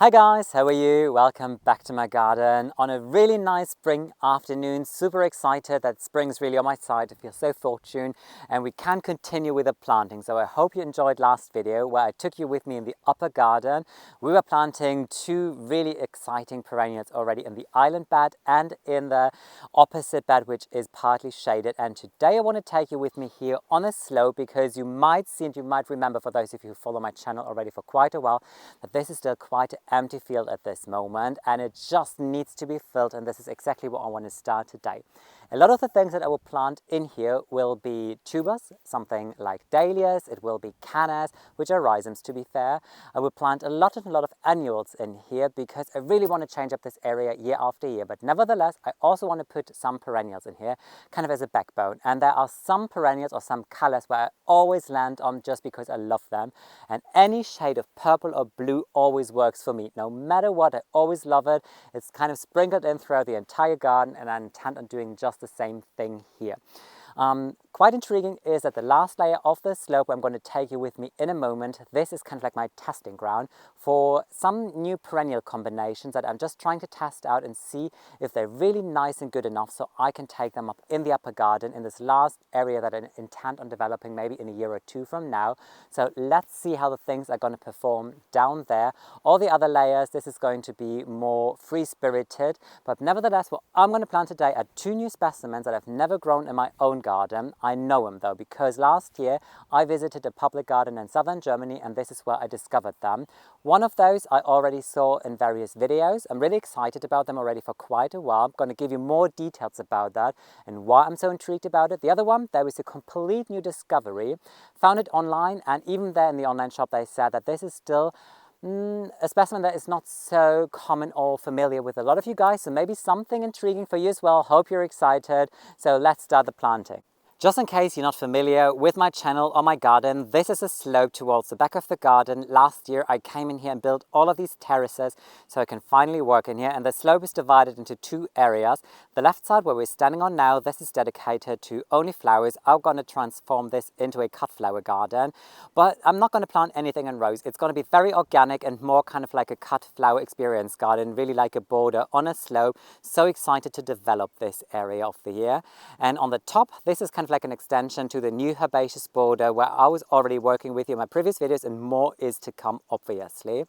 Hi guys, how are you? Welcome back to my garden on a really nice spring afternoon. Super excited that spring's really on my side. I feel so fortunate and we can continue with the planting. So I hope you enjoyed last video where I took you with me in the upper garden. We were planting two really exciting perennials already in the island bed and in the opposite bed, which is partly shaded. And today I want to take you with me here on a slope because you might see and you might remember, for those of you who follow my channel already for quite a while, that this is still quite an empty field at this moment and it just needs to be filled, and this is exactly what I want to start today. A lot of the things that I will plant in here will be tubers, something like dahlias, it will be cannas, which are rhizomes to be fair. I will plant a lot of annuals in here because I really want to change up this area year after year, but nevertheless I also want to put some perennials in here, kind of as a backbone. And there are some perennials or some colors where I always land on just because I love them, and any shade of purple or blue always works for me. No matter what, I always love it. It's kind of sprinkled in throughout the entire garden and I intend on doing just the same thing here. Quite intriguing is that the last layer of the slope I'm going to take you with me in a moment. This is kind of like my testing ground for some new perennial combinations that I'm just trying to test out and see if they're really nice and good enough so I can take them up in the upper garden in this last area that I intend on developing maybe in a year or two from now. So let's see how the things are going to perform down there. All the other layers, this is going to be more free-spirited, but nevertheless what I'm going to plant today are two new specimens that I've never grown in my own garden. I know them though because last year I visited a public garden in southern Germany and this is where I discovered them. One of those I already saw in various videos. I'm really excited about them already for quite a while. I'm going to give you more details about that and why I'm so intrigued about it. The other one, there was a complete new discovery. Found it online, and even there in the online shop they said that this is still a specimen that is not so common or familiar with a lot of you guys, so maybe something intriguing for you as well. Hope you're excited. So let's start the planting. Just in case you're not familiar with my channel or my garden, this is a slope towards the back of the garden. Last year I came in here and built all of these terraces so I can finally work in here, and the slope is divided into two areas. The left side where we're standing on now, this is dedicated to only flowers. I'm going to transform this into a cut flower garden, but I'm not going to plant anything in rows. It's going to be very organic and more kind of like a cut flower experience garden, really like a border on a slope. So excited to develop this area of the year. And on the top, this is kind of like an extension to the new herbaceous border where I was already working with you in my previous videos, and more is to come obviously.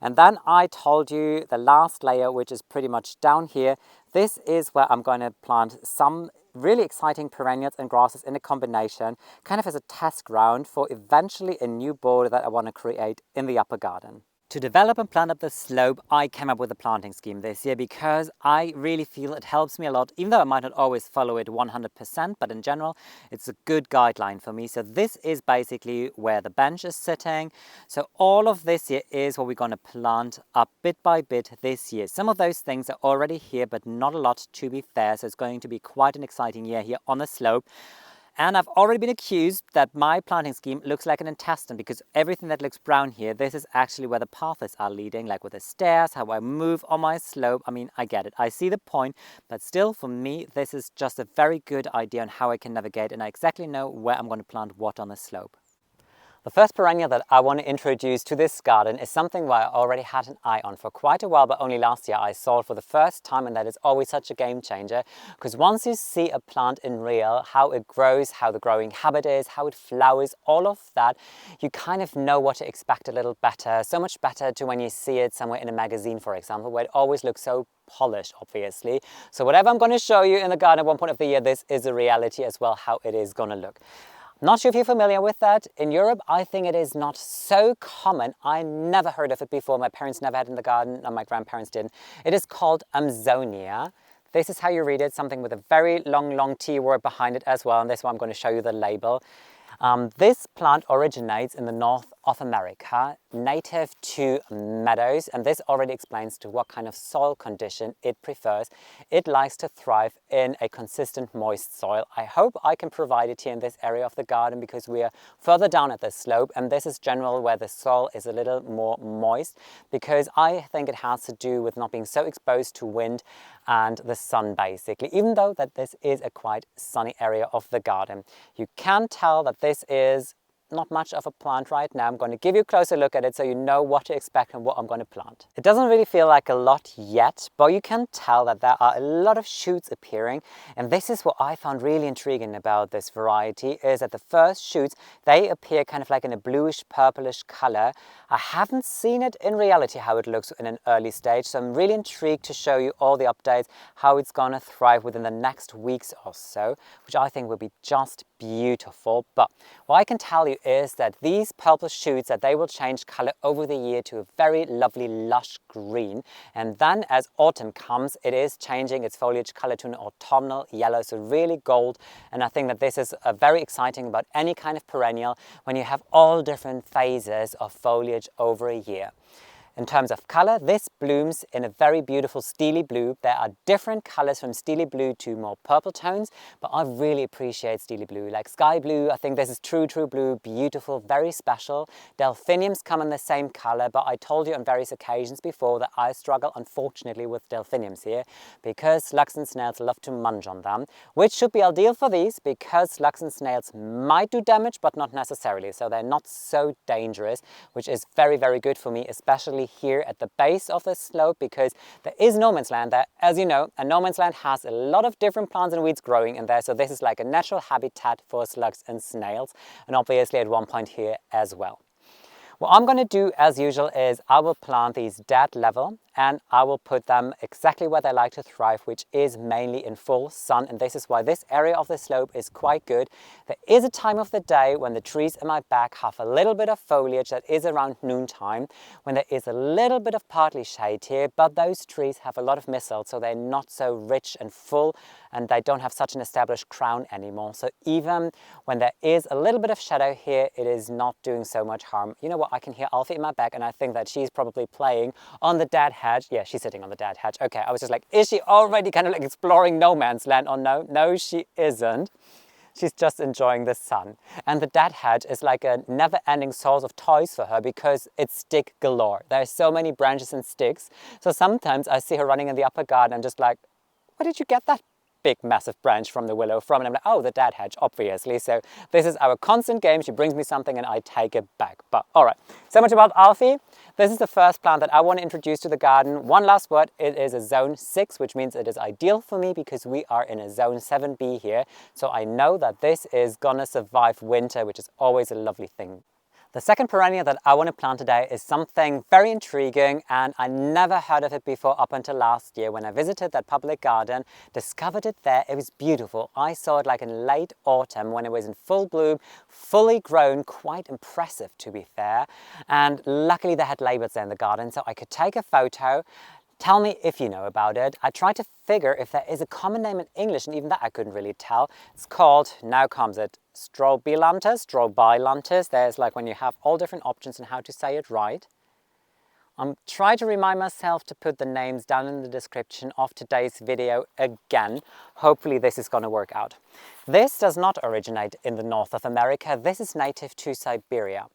And then I told you the last layer, which is pretty much down here, this is where I'm going to plant some really exciting perennials and grasses in a combination, kind of as a test ground for eventually a new border that I want to create in the upper garden. To develop and plant up the slope, I came up with a planting scheme this year because I really feel it helps me a lot, even though I might not always follow it 100%, but in general, it's a good guideline for me. So this is basically where the bench is sitting. So all of this here is what we're going to plant up bit by bit this year. Some of those things are already here, but not a lot to be fair. So it's going to be quite an exciting year here on the slope. And I've already been accused that my planting scheme looks like an intestine because everything that looks brown here, this is actually where the paths are leading, like with the stairs, how I move on my slope. I mean, I get it. I see the point, but still for me, this is just a very good idea on how I can navigate, and I exactly know where I'm going to plant what on the slope. The first perennial that I want to introduce to this garden is something where I already had an eye on for quite a while, but only last year I saw it for the first time, and that is always such a game changer because once you see a plant in real, how it grows, how the growing habit is, how it flowers, all of that, you kind of know what to expect a little better, so much better to when you see it somewhere in a magazine, for example, where it always looks so polished, obviously. So whatever I'm going to show you in the garden at one point of the year, this is a reality as well, how it is going to look. Not sure if you're familiar with that. In Europe, I think it is not so common. I never heard of it before. My parents never had it in the garden, and my grandparents didn't. It is called Amsonia. This is how you read it, something with a very long T word behind it as well. And this one I'm going to show you the label. This plant originates in the north of America, native to meadows, and this already explains to what kind of soil condition it prefers. It likes to thrive in a consistent moist soil. I hope I can provide it here in this area of the garden because we are further down at the slope, and this is general where the soil is a little more moist because I think it has to do with not being so exposed to wind and the sun basically, even though that this is a quite sunny area of the garden. You can tell that this is not much of a plant right now. I'm going to give you a closer look at it so you know what to expect and what I'm going to plant. It doesn't really feel like a lot yet, but you can tell that there are a lot of shoots appearing, and this is what I found really intriguing about this variety, is that the first shoots, they appear kind of like in a bluish purplish color. I haven't seen it in reality how it looks in an early stage, so I'm really intrigued to show you all the updates, how it's going to thrive within the next weeks or so, which I think will be just beautiful. But what I can tell you is that these purple shoots, that they will change color over the year to a very lovely lush green, and then as autumn comes, it is changing its foliage color to an autumnal yellow, so really gold. And I think that this is very exciting about any kind of perennial when you have all different phases of foliage over a year. In terms of color, this blooms in a very beautiful steely blue. There are different colors from steely blue to more purple tones, but I really appreciate steely blue. Like sky blue, I think this is true blue, beautiful, very special. Delphiniums come in the same color, but I told you on various occasions before that I struggle, unfortunately, with delphiniums here because slugs and snails love to munch on them, which should be ideal for these because slugs and snails might do damage, but not necessarily. So they're not so dangerous, which is very, very good for me, especially here at the base of the slope, because there is no man's land there, as you know, and no man's land has a lot of different plants and weeds growing in there, so this is like a natural habitat for slugs and snails, and obviously at one point here as well. What I'm going to do as usual is I will plant these dead level, and I will put them exactly where they like to thrive, which is mainly in full sun, and this is why this area of the slope is quite good. There is a time of the day when the trees in my back have a little bit of foliage, that is around noontime, when there is a little bit of partly shade here, but those trees have a lot of missile, so they're not so rich and full, and they don't have such an established crown anymore. So even when there is a little bit of shadow here, it is not doing so much harm. You know what, I can hear Alfie in my back, and I think that she's probably playing on the dead hedge. Yeah, she's sitting on the dead hedge. Okay, I was just like, is she already kind of like exploring no man's land? Oh no, she isn't. She's just enjoying the sun. And the dead hedge is like a never-ending source of toys for her because it's stick galore. There are so many branches and sticks. So sometimes I see her running in the upper garden and just like, where did you get that big massive branch from the willow from? And I'm like, oh, the dead hedge, obviously. So this is our constant game. She brings me something and I take it back. But all right, so much about Alfie. This is the first plant that I want to introduce to the garden. One last word, it is a zone 6, which means it is ideal for me because we are in a zone 7B here. So I know that this is gonna survive winter, which is always a lovely thing. The second perennial that I want to plant today is something very intriguing, and I never heard of it before up until last year when I visited that public garden, discovered it there. It was beautiful. I saw it like in late autumn when it was in full bloom, fully grown, quite impressive to be fair. And luckily they had labels there in the garden so I could take a photo. Tell me if you know about it. I tried to figure if there is a common name in English, and even that I couldn't really tell. It's called, now comes it, Strobilanthes. There's like when you have all different options and how to say it right. I'm trying to remind myself to put the names down in the description of today's video again. Hopefully this is going to work out. This does not originate in the north of America. This is native to Siberia.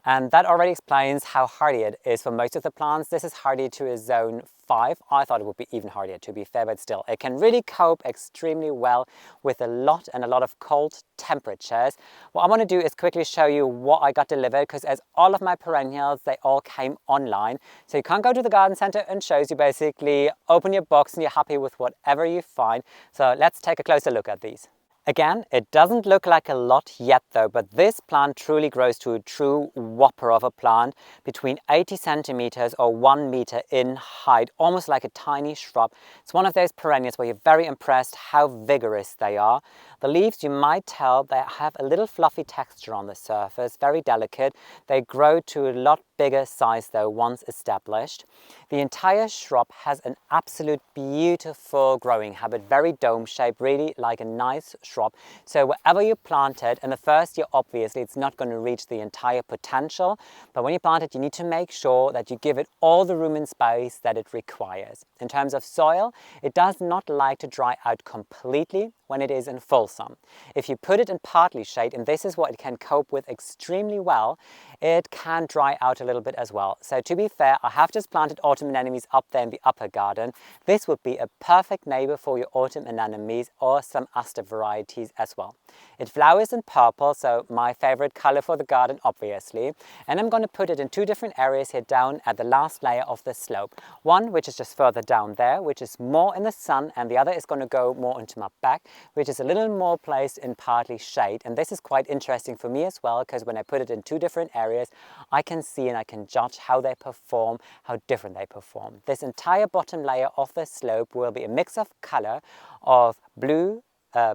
And that already explains how hardy it is for most of the plants. This is hardy to a zone 5. I thought it would be even hardier, to be fair, but still, it can really cope extremely well with a lot of cold temperatures. What I want to do is quickly show you what I got delivered, because as all of my perennials, they all came online. So you can't go to the garden center and shows you basically open your box and you're happy with whatever you find. So let's take a closer look at these. Again, it doesn't look like a lot yet though, but this plant truly grows to a true whopper of a plant, between 80 centimeters or 1 meter in height, almost like a tiny shrub. It's one of those perennials where you're very impressed how vigorous they are. The leaves, you might tell, they have a little fluffy texture on the surface, very delicate. They grow to a lot bigger size though once established. The entire shrub has an absolute beautiful growing habit, very dome shaped, really like a nice shrub. So wherever you plant it, in the first year obviously it's not going to reach the entire potential, but when you plant it you need to make sure that you give it all the room and space that it requires. In terms of soil, it does not like to dry out completely when it is in full sun. If you put it in partly shade, and this is what it can cope with extremely well, it can dry out a little bit as well. So to be fair, I have just planted autumn anemones up there in the upper garden. This would be a perfect neighbor for your autumn anemones or some aster varieties as well. It flowers in purple, so my favorite color for the garden, obviously. And I'm going to put it in two different areas here down at the last layer of the slope. One, which is just further down there, which is more in the sun, and the other is going to go more into my back, which is a little more placed in partly shade. And this is quite interesting for me as well, because when I put it in two different areas, I can see and I can judge how they perform, how different they perform. This entire bottom layer of the slope will be a mix of color of blue,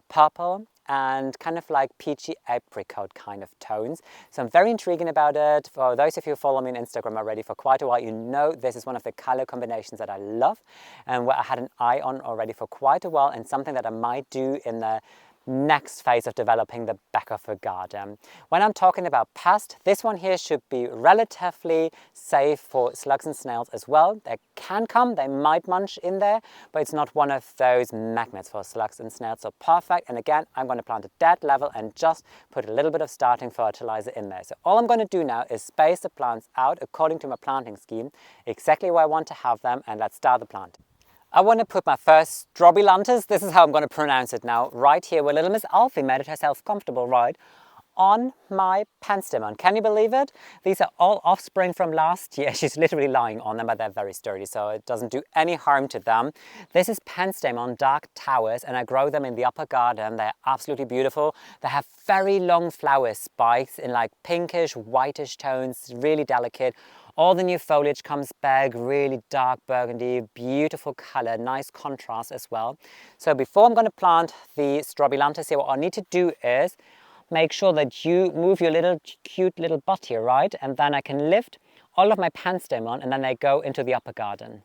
purple, and kind of like peachy apricot kind of tones. So I'm very intriguing about it. For those of you who follow me on Instagram already for quite a while, you know this is one of the color combinations that I love and what I had an eye on already for quite a while, and something that I might do in the next phase of developing the back of a garden. When I'm talking about pest, this one here should be relatively safe for slugs and snails as well. They can come, they might munch in there, but it's not one of those magnets for slugs and snails, so perfect. And again, I'm going to plant at dead level and just put a little bit of starting fertilizer in there. So all I'm going to do now is space the plants out according to my planting scheme, exactly where I want to have them, and let's start the planting. I want to put my first Strobilanthes, this is how I'm going to pronounce it now, right here where little Miss Alfie made it herself comfortable, right, on my penstemon. Can you believe it? These are all offspring from last year. She's literally lying on them, but they're very sturdy, so it doesn't do any harm to them. This is penstemon dark towers, and I grow them in the upper garden. They're absolutely beautiful. They have very long flower spikes in like pinkish, whitish tones, really delicate. All the new foliage comes back, really dark burgundy, beautiful color, nice contrast as well. So before I'm going to plant the Strobilanthes here, what I need to do is make sure that you move your little cute little butt here, right? And then I can lift all of my penstemon and then they go into the upper garden.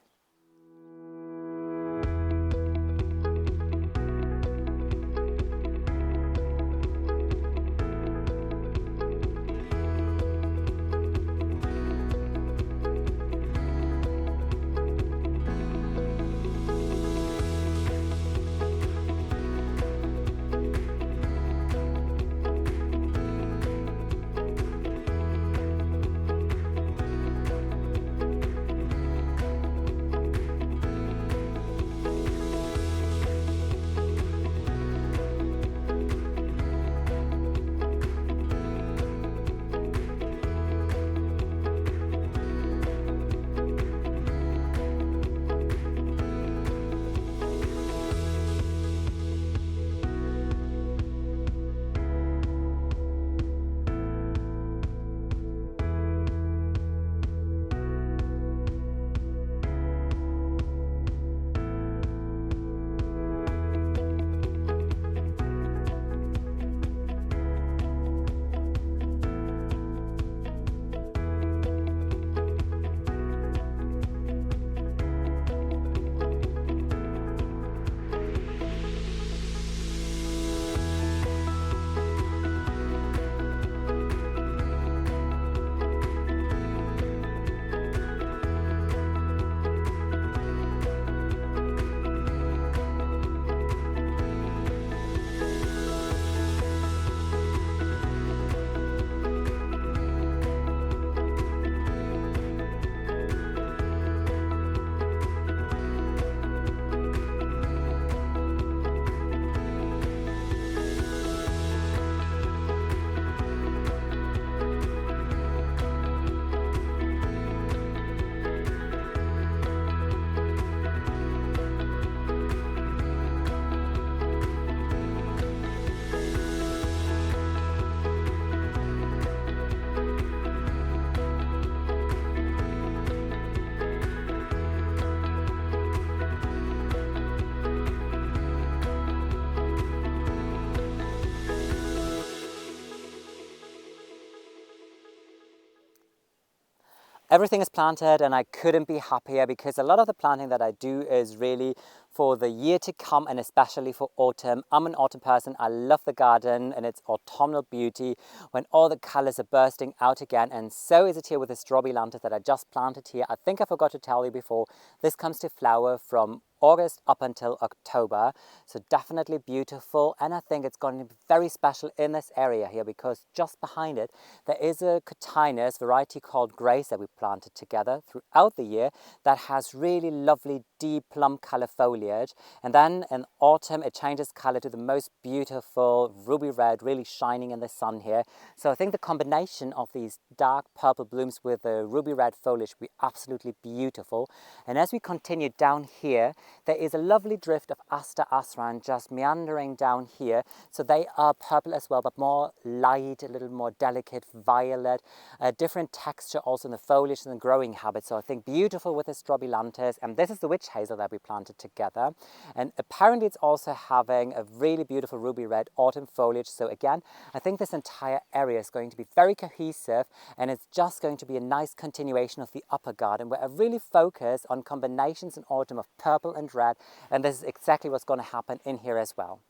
Everything is planted and I couldn't be happier because a lot of the planting that I do is really for the year to come and especially for autumn. I'm an autumn person. I love the garden and its autumnal beauty when all the colors are bursting out again, and so is it here with the Strobilanthes that I just planted here. I think I forgot to tell you before, this comes to flower from August up until October, so definitely beautiful, and I think it's going to be very special in this area here because just behind it there is a cotinus variety called Grace that we planted together throughout the year that has really lovely deep plum color foliage, and then in autumn it changes color to the most beautiful ruby red, really shining in the sun here. So I think the combination of these dark purple blooms with the ruby red foliage will be absolutely beautiful. And as we continue down here, there is a lovely drift of Aster Asran just meandering down here. So they are purple as well, but more light, a little more delicate violet, a different texture also in the foliage and the growing habit. So I think beautiful with the Strobilanthes. And this is the witch hazel that we planted together. And apparently it's also having a really beautiful ruby red autumn foliage. So again, I think this entire area is going to be very cohesive, and it's just going to be a nice continuation of the upper garden where I really focus on combinations in autumn of purple and red, and this is exactly what's going to happen in here as well.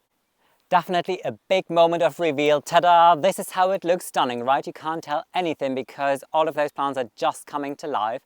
Definitely a big moment of reveal. Ta-da! This is how it looks. Stunning, right? You can't tell anything because all of those plants are just coming to life.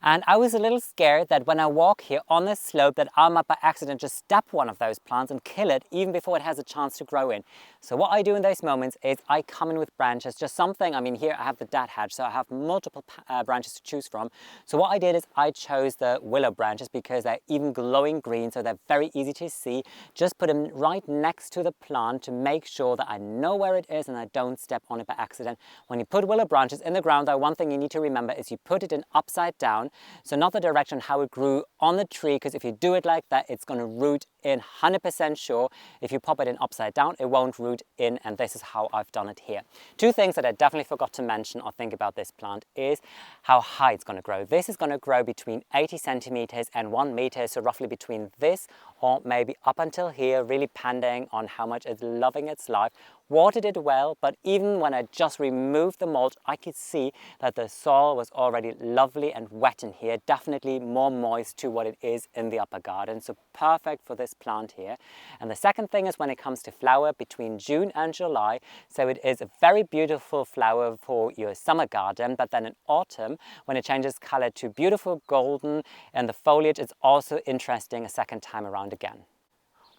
And I was a little scared that when I walk here on this slope that I might by accident just step one of those plants and kill it even before it has a chance to grow in. So what I do in those moments is I come in with branches, just something, I mean here I have the dead hedge, so I have multiple branches to choose from. So what I did is I chose the willow branches because they're even glowing green, so they're very easy to see. Just put them right next to the plant to make sure that I know where it is and I don't step on it by accident. When you put willow branches in the ground, though, one thing you need to remember is you put it in upside down, so not the direction how it grew on the tree, because if you do it like that, it's going to root in 100% sure. If you pop it in upside down, it won't root in, and this is how I've done it here. Two things that I definitely forgot to mention or think about this plant is how high it's going to grow. This is going to grow between 80 centimeters and 1 meter, so roughly between this or maybe up until here, really depending on how much it's loving its life. Watered it well, but even when I just removed the mulch, I could see that the soil was already lovely and wet in here, definitely more moist to what it is in the upper garden, so perfect for this plant here. And the second thing is when it comes to flower between June and July, so it is a very beautiful flower for your summer garden, but then in autumn, when it changes color to beautiful golden and the foliage is also interesting a second time around again.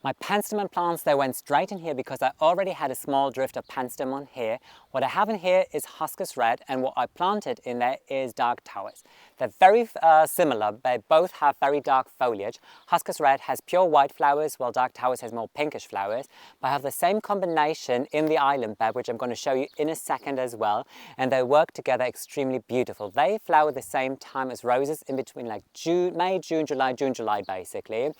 My penstemon plants, they went straight in here because I already had a small drift of penstemon here. What I have in here is huskus red, and what I planted in there is dark towers. They're very similar, they both have very dark foliage. Huskus red has pure white flowers, while dark towers has more pinkish flowers. But I have the same combination in the island bed, which I'm going to show you in a second as well. And they work together extremely beautiful. They flower the same time as roses, in between like May, June, July basically.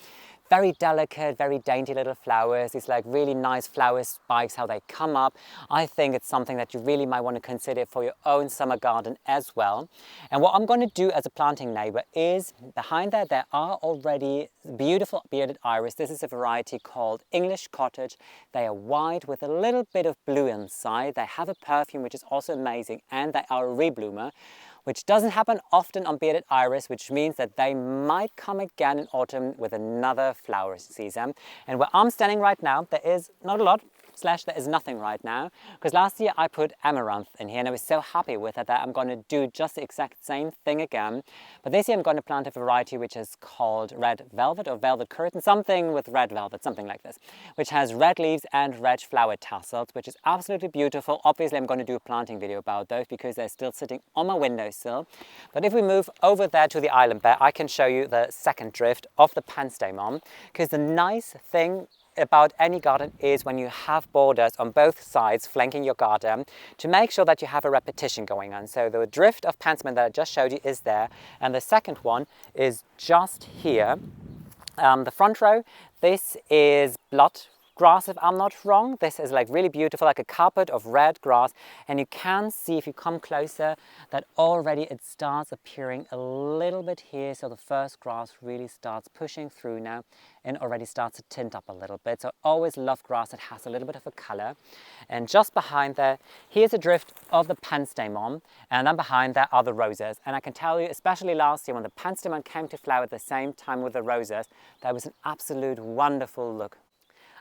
Very delicate, very dainty little flowers. These like really nice flower spikes, how they come up. I think it's something that you really might want to consider for your own summer garden as well. And what I'm going to do as a planting neighbor is, behind there are already beautiful bearded iris. This is a variety called English Cottage. They are white with a little bit of blue inside. They have a perfume which is also amazing, and they are a rebloomer, which doesn't happen often on bearded iris, which means that they might come again in autumn with another flower season. And where I'm standing right now, there is not a lot, there is nothing right now, because last year I put amaranth in here and I was so happy with it that I'm going to do just the exact same thing again. But this year I'm going to plant a variety which is called red velvet or velvet curtain, something with red velvet, something like this, which has red leaves and red flower tassels, which is absolutely beautiful. Obviously I'm going to do a planting video about those because they're still sitting on my windowsill. But if we move over there to the island bed, I can show you the second drift of the penstemon, because the nice thing about any garden is when you have borders on both sides flanking your garden to make sure that you have a repetition going on. So the drift of penstemon that I just showed you is there, and the second one is just here. The front row, this is blood grass if I'm not wrong. This is like really beautiful, like a carpet of red grass, and you can see if you come closer that already it starts appearing a little bit here. So the first grass really starts pushing through now and already starts to tint up a little bit. So I always love grass that has a little bit of a color. And just behind there, here's a drift of the penstemon, and then behind there are the roses. And I can tell you, especially last year when the penstemon came to flower at the same time with the roses, that was an absolute wonderful look.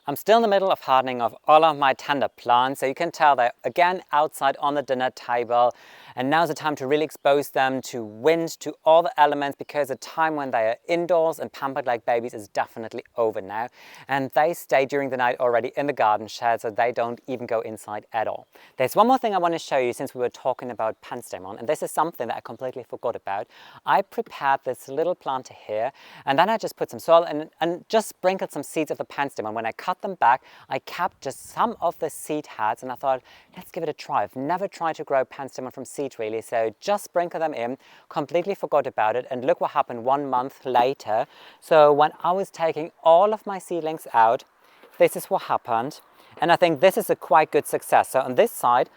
I'm still in the middle of hardening of all of my tender plants, so you can tell they're again outside on the dinner table, and now's the time to really expose them to wind, to all the elements, because the time when they are indoors and pampered like babies is definitely over now, and they stay during the night already in the garden shed, so they don't even go inside at all. There's one more thing I want to show you since we were talking about penstemon, and this is something that I completely forgot about. I prepared this little planter here, and then I just put some soil in and just sprinkled some seeds of the penstemon. When I cut them back, I kept just some of the seed heads, and I thought, let's give it a try. I've never tried to grow penstemon from seed really, so just sprinkle them in, completely forgot about it, and look what happened 1 month later. So when I was taking all of my seedlings out, this is what happened, and I think this is a quite good success. So on this side,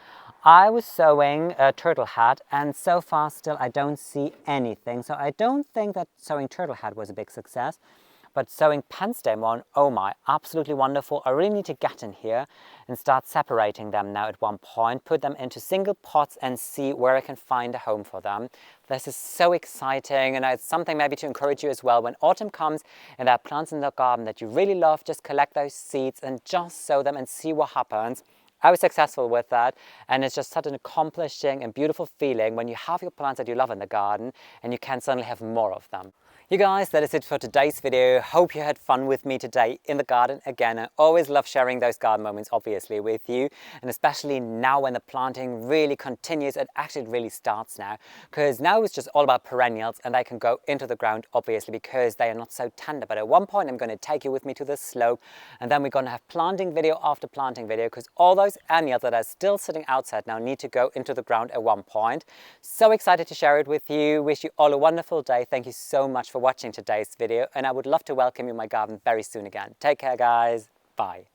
I was sowing a turtle head, and so far still I don't see anything. So I don't think that sowing turtle head was a big success. But sowing penstemon, oh my, absolutely wonderful. I really need to get in here and start separating them now at one point, put them into single pots and see where I can find a home for them. This is so exciting, and it's something maybe to encourage you as well. When autumn comes and there are plants in the garden that you really love, just collect those seeds and just sow them and see what happens. I was successful with that, and it's just such an accomplishing and beautiful feeling when you have your plants that you love in the garden and you can suddenly have more of them. You guys, that is it for today's video. Hope you had fun with me today in the garden. Again, I always love sharing those garden moments, obviously, with you, and especially now when the planting really continues. It actually really starts now, because now it's just all about perennials, and they can go into the ground, obviously, because they are not so tender. But at one point, I'm going to take you with me to the slope, and then we're going to have planting video after planting video, because all those annuals that are still sitting outside now need to go into the ground at one point. So excited to share it with you. Wish you all a wonderful day. Thank you so much for watching today's video, and I would love to welcome you in my garden very soon again. Take care, guys. Bye.